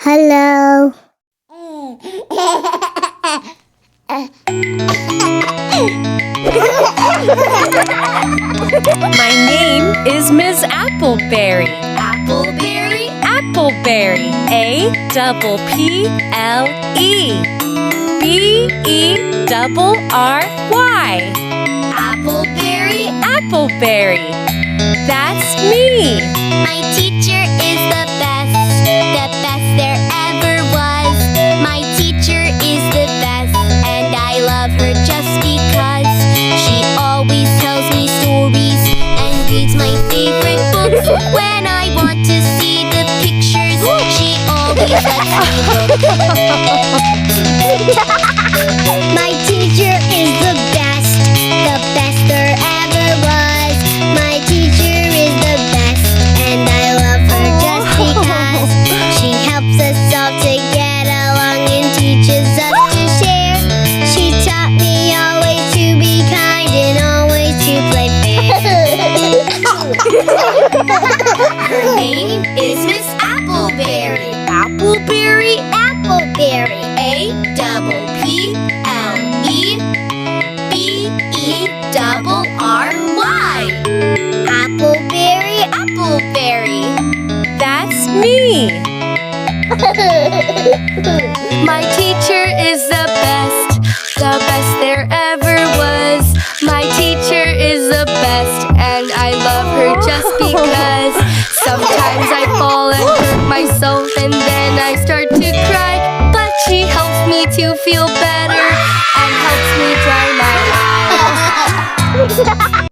Hello. My name is Ms. Appleberry. Appleberry, Appleberry. A-double-P-L-E. B-E-double-R-Y. Appleberry. Appleberry. That's me. My teacher is the best there ever was. My teacher is the best, and I love her just because she always tells me stories and reads my favorite books. When I want to see the pictures, she always lets me look. My teacher is the best there ever was. My teacher is the best, and I love her just because she helps us all to get along and teaches us to share. She taught me always to be kind and always to play fair. Her name is Miss Appleberry. Appleberry. Appleberry. A-double-P-L-E. B-E-double-R-Y. Appleberry. Appleberry. That's me. My teacher is the best there ever was. My teacher is the best, and I love her just because. Sometimes I fall and hurt myself, and then I start to cry. But she helps me to feel better and helps me dry my eyes.